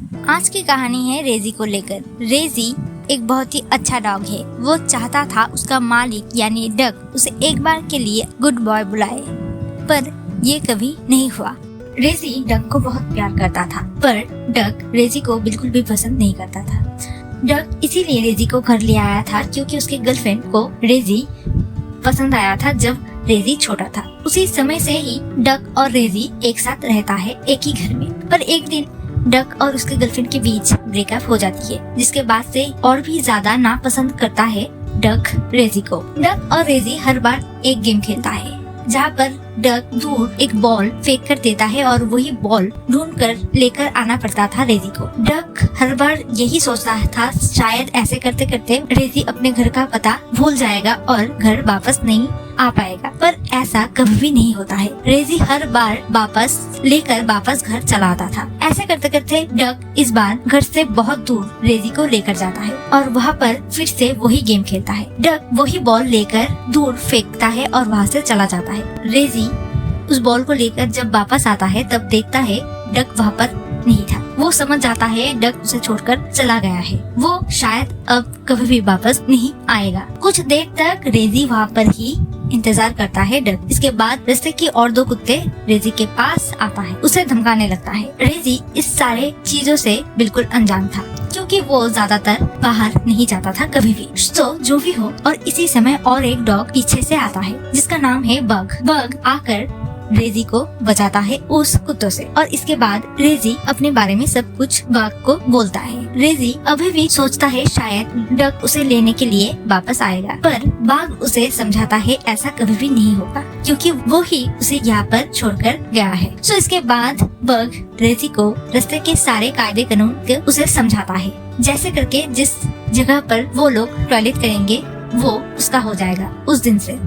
आज की कहानी है रेजी को लेकर। रेजी एक बहुत ही अच्छा डॉग है। वो चाहता था उसका मालिक यानी डक उसे एक बार के लिए गुड बॉय बुलाए, पर ये कभी नहीं हुआ। रेजी डक को बहुत प्यार करता था, पर डक रेजी को बिल्कुल भी पसंद नहीं करता था। डक इसीलिए रेजी को घर ले आया था क्योंकि उसके गर्लफ्रेंड को रेजी पसंद आया था जब रेजी छोटा था। उसी समय से ही डक और रेजी एक साथ रहता है एक ही घर में। पर एक दिन डक और उसके गर्लफ्रेंड के बीच ब्रेकअप हो जाती है, जिसके बाद से और भी ज्यादा नापसंद करता है डक रेजी को। डक और रेजी हर बार एक गेम खेलता है जहाँ पर डक दूर एक बॉल फेंक कर देता है और वही बॉल ढूंढ कर लेकर आना पड़ता था रेजी को। डक हर बार यही सोचता था शायद ऐसे करते करते रेजी अपने घर का पता भूल जाएगा और घर वापस नहीं आ पाएगा, पर ऐसा कभी भी नहीं होता है। रेजी हर बार वापस घर चला आता था। ऐसे करते करते डक इस बार घर से बहुत दूर रेजी को लेकर जाता है और वहाँ पर फिर से वही गेम खेलता है। डक वही बॉल लेकर दूर फेंकता है और वहाँ से चला जाता है। रेजी उस बॉल को लेकर जब वापस आता है तब देखता है डक वहाँ पर नहीं था। वो समझ जाता है डक उसे छोड़कर चला गया है, वो शायद अब कभी भी वापस नहीं आएगा। कुछ देर तक रेजी वहाँ पर ही इंतजार करता है डक। इसके बाद रास्ते की और दो कुत्ते रेजी के पास आता है, उसे धमकाने लगता है। रेजी इस सारे चीजों से बिल्कुल अनजान था क्योंकि वो ज्यादातर बाहर नहीं जाता था कभी भी। तो जो भी हो, और इसी समय और एक डॉग पीछे से आता है जिसका नाम है बग। बग आकर रेजी को बचाता है उस कुत्तों से और इसके बाद रेजी अपने बारे में सब कुछ बाघ को बोलता है। रेजी अभी भी सोचता है शायद डक उसे लेने के लिए वापस आएगा, पर बाघ उसे समझाता है ऐसा कभी भी नहीं होगा क्योंकि वो ही उसे यहाँ पर छोड़कर गया है। सो इसके बाद बग रेजी को रास्ते के सारे कायदे कानून उसे समझाता है, जैसे करके जिस जगह पर वो लोग टॉयलेट करेंगे वो उसका हो जाएगा उस दिन से।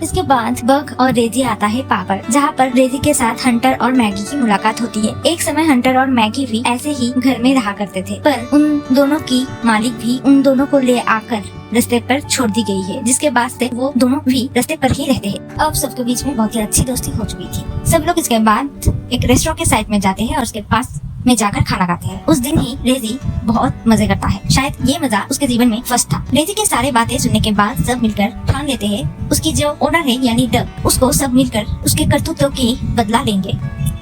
इसके बाद बग और रेजी आता है पापड़, जहाँ पर रेजी के साथ हंटर और मैगी की मुलाकात होती है। एक समय हंटर और मैगी भी ऐसे ही घर में रहा करते थे, पर उन दोनों की मालिक भी उन दोनों को ले आकर रास्ते पर छोड़ दी गई है, जिसके बाद से वो दोनों भी रास्ते पर ही रहते हैं। अब सबके बीच में बहुत ही अच्छी दोस्ती हो चुकी थी। सब लोग इसके बाद एक रेस्टोरेंट के साइड में जाते हैं और उसके पास में जाकर खाना खाते हैं। उस दिन ही रेजी बहुत मजे करता है, शायद ये मजा उसके जीवन में फर्स्ट था। रेजी के सारे बातें सुनने के बाद सब मिलकर ठान लेते हैं उसकी जो ओनर है यानी डक, उसको सब मिलकर उसके करतूतों की बदला लेंगे,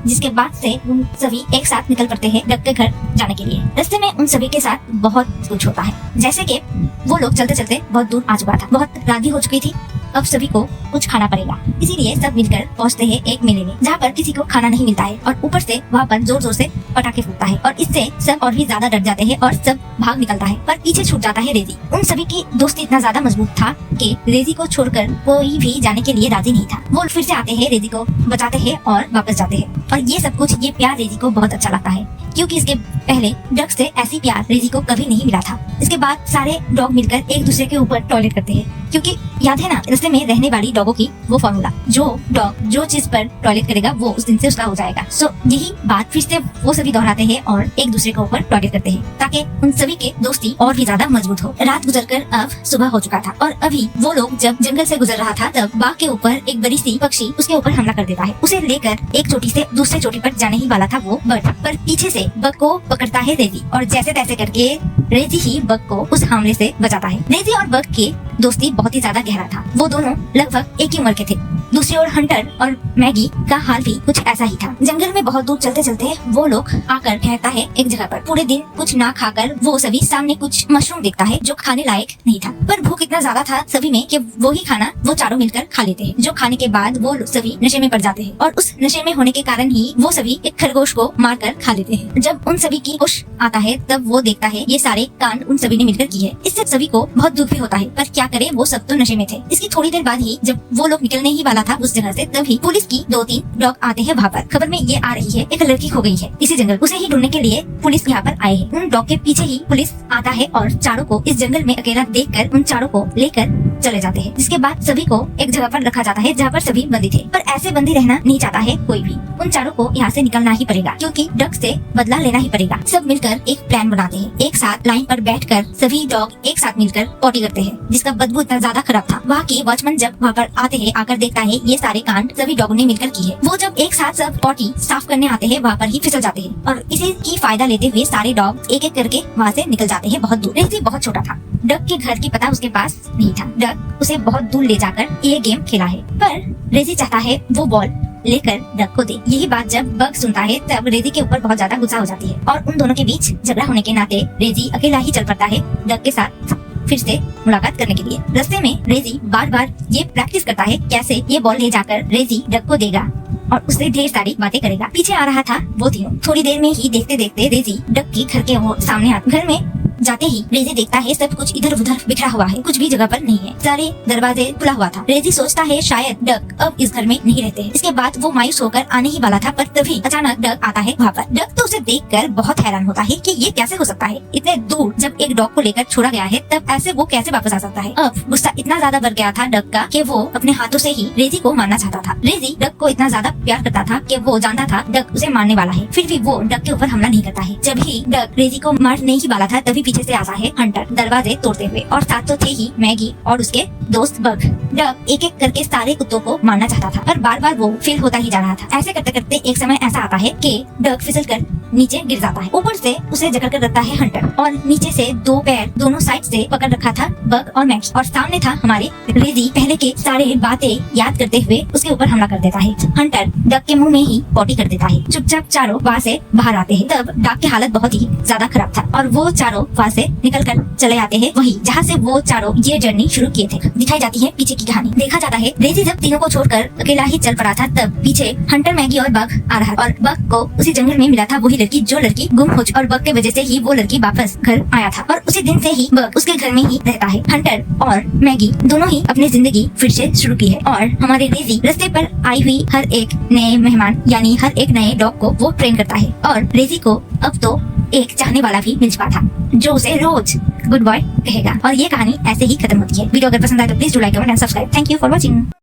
जिसके बाद से उन सभी एक साथ निकल पड़ते हैं डक के घर जाने के लिए। रास्ते में उन सभी के साथ बहुत कुछ होता है, जैसे कि वो लोग चलते चलते बहुत दूर आ चुका था, बहुत रात भी हो चुकी थी, अब सभी को कुछ खाना पड़ेगा। इसीलिए सब मिलकर पहुंचते हैं एक मेले में जहाँ पर किसी को खाना नहीं मिलता है और ऊपर से वहाँ पर जोर जोर से पटाखे फूटता है और इससे सब और भी ज्यादा डर जाते हैं और सब भाग निकलता है, पर पीछे छूट जाता है रेजी। उन सभी की दोस्ती इतना ज्यादा मजबूत था कि रेजी को छोड़कर कोई भी जाने के लिए राजी नहीं था। वो फिर से आते हैं, रेजी को बचाते हैं और वापस जाते हैं, और ये सब कुछ ये प्यार रेजी को बहुत अच्छा लगता है क्योंकि इसके पहले डक से ऐसी प्यार रेजी को कभी नहीं मिला था। इसके बाद सारे डॉग मिलकर एक दूसरे के ऊपर टॉयलेट करते हैं क्योंकि याद है ना रास्ते में रहने वाली डॉगों की वो फॉर्मूला, जो डॉग जो चीज पर टॉयलेट करेगा वो उस दिन से उसका हो जाएगा। सो यही बात फिर से वो सभी दोहराते हैं और एक दूसरे के ऊपर टॉयलेट करते हैं ताकि उन सभी के दोस्ती और भी ज्यादा मजबूत हो। रात गुजरकर अब सुबह हो चुका था और अभी वो लोग जब जंगल से गुजर रहा था तब बाघ के ऊपर एक बड़ी सी पक्षी उसके ऊपर हमला कर देता है। उसे लेकर एक चोटी से दूसरे चोटी पर जाने ही वाला था वो बर्ड, पर पीछे से बग को पकड़ता है रेजी और जैसे तैसे करके रेजी ही बग को उस हमले से बचाता है। रेजी और बग की दोस्ती बहुत ही ज्यादा गहरा था, वो दोनों लगभग एक ही उम्र के थे। दूसरी ओर हंटर और मैगी का हाल भी कुछ ऐसा ही था। जंगल में बहुत दूर चलते चलते वो लोग आकर ठहरता है एक जगह पर। पूरे दिन कुछ ना खाकर वो सभी सामने कुछ मशरूम देखता है जो खाने लायक नहीं था, पर भूख इतना ज्यादा था सभी में कि वो ही खाना वो चारों मिलकर खा लेते हैं, जो खाने के बाद वो सभी नशे में पड़ जाते हैं और उस नशे में होने के कारण ही वो सभी एक खरगोश को मारकर खा लेते हैं। जब उन सभी की होश आता है तब वो देखता है ये सारे कांड उन सभी ने मिलकर की है। इससे सभी को बहुत दुख भी होता है, पर क्या करे वो सब तो नशे में थे। इसकी थोड़ी देर बाद ही जब वो लोग निकलने ही वाला था उस जगह से, तभी पुलिस की 2-3 डॉग आते हैं वहाँ पर। खबर में ये आ रही है एक लड़की खो गई है इसी जंगल, उसे ही ढूंढने के लिए पुलिस यहाँ पर आए हैं। उन डॉग के पीछे ही पुलिस आता है और चारों को इस जंगल में अकेला देखकर उन चारों को लेकर चले जाते हैं। जिसके बाद सभी को एक जगह पर रखा जाता है जहाँ पर सभी बंदी थे, पर ऐसे बंदी रहना नहीं चाहता है कोई भी। उन चारों को यहाँ से निकलना ही पड़ेगा क्योंकि डक से बदला लेना ही पड़ेगा। सब मिलकर एक प्लान बनाते हैं, एक साथ लाइन पर बैठकर सभी डॉग एक साथ मिलकर पॉटी करते हैं, जिसका बदबू इतना ज्यादा खराब था। वहाँ की वॉचमैन जब वहाँ पर आते हैं आकर देखता है ये सारे कांड सभी डॉग ने मिलकर की है। वो जब एक साथ सब पॉटी साफ करने आते हैं वहाँ पर ही फिसल जाते हैं और इसी की फायदा लेते हुए सारे डॉग एक एक करके वहाँ से निकल जाते हैं बहुत दूर। रेजी बहुत छोटा था, डक के घर की पता उसके पास नहीं था। डक उसे बहुत दूर ले जाकर ये गेम खेला है, पर रेजी चाहता है वो बॉल लेकर डक को दे। यही बात जब बग सुनता है तब रेजी के ऊपर बहुत ज्यादा गुस्सा हो जाती है और उन दोनों के बीच झगड़ा होने के नाते रेजी अकेला ही चल पड़ता है डक के साथ फिर से मुलाकात करने के लिए। रास्ते में रेजी बार बार ये प्रैक्टिस करता है कैसे ये बॉल ले जाकर रेजी डक को देगा और उससे ढेर सारी बातें करेगा। पीछे आ रहा था वो तीनों। थोड़ी देर में ही देखते देखते रेजी डक के घर के सामने आता। घर में जाते ही रेजी देखता है सब कुछ इधर उधर बिखरा हुआ है, कुछ भी जगह पर नहीं है, सारे दरवाजे खुला हुआ था। रेजी सोचता है शायद डक अब इस घर में नहीं रहते हैं। इसके बाद वो मायूस होकर आने ही वाला था, पर तभी अचानक डक आता है वहाँ पर। डक तो उसे देखकर बहुत हैरान होता है कि ये कैसे हो सकता है, इतने दूर जब एक डॉग को लेकर छोड़ा गया है तब ऐसे वो कैसे वापस आ सकता है। अब गुस्सा इतना ज्यादा बढ़ गया था डक का कि वो अपने हाथों से ही रेजी को मारना चाहता था। रेजी डक को इतना ज्यादा प्यार करता था कि वो जानता था डक उसे मारने वाला है, फिर भी वो डक के ऊपर हमला नहीं करता है। जब ही डक रेजी को मारने ही वाला था तभी पीछे से आता है हंटर दरवाजे तोड़ते हुए और साथ तो थे ही मैगी और उसके दोस्त बग। डक एक एक करके सारे कुत्तों को मारना चाहता था पर बार बार वो फेल होता ही जा रहा था। ऐसे करते करते एक समय ऐसा आता है कि डक फिसल कर नीचे गिर जाता है। ऊपर से उसे जकड़ कर रखता है हंटर और नीचे से दो पैर दोनों साइड से पकड़ रखा था बग और मैगी और सामने था हमारे रेजी। पहले के सारे बातें याद करते हुए उसके ऊपर हमला कर देता है। हंटर डक के मुंह में ही पॉटी कर देता है। चुपचाप चारों वहाँ से बाहर आते हैं। तब डक की हालत बहुत ही ज्यादा खराब था और वो चारों वहाँ से निकल कर चले आते हैं वही जहाँ से वो चारों ये जर्नी शुरू किए थे। दिखाई जाती है पीछे की कहानी। देखा जाता है रेजी जब तीनों को छोड़कर अकेला ही चल पड़ा था तब पीछे हंटर मैगी और बग आ रहा और बग को उसी जंगल में मिला था वही लड़की जो लड़की गुम हो चुकी और बग के वजह से ही वो लड़की वापस घर आया था और उसी दिन से ही बग उसके घर में ही रहता है। हंटर और मैगी दोनों ही अपनी जिंदगी फिर से शुरू की है और हमारे रेजी रास्ते पर आई हुई हर एक नए मेहमान यानी हर एक नए डॉग को वो ट्रेन करता है और रेजी को अब तो एक चाहने वाला भी मिल चुका था जो उसे रोज गुड बॉय कहेगा। और ये कहानी ऐसे ही खत्म होती है। वीडियो अगर पसंद आए तो please do like comment and subscribe. Thank you for watching.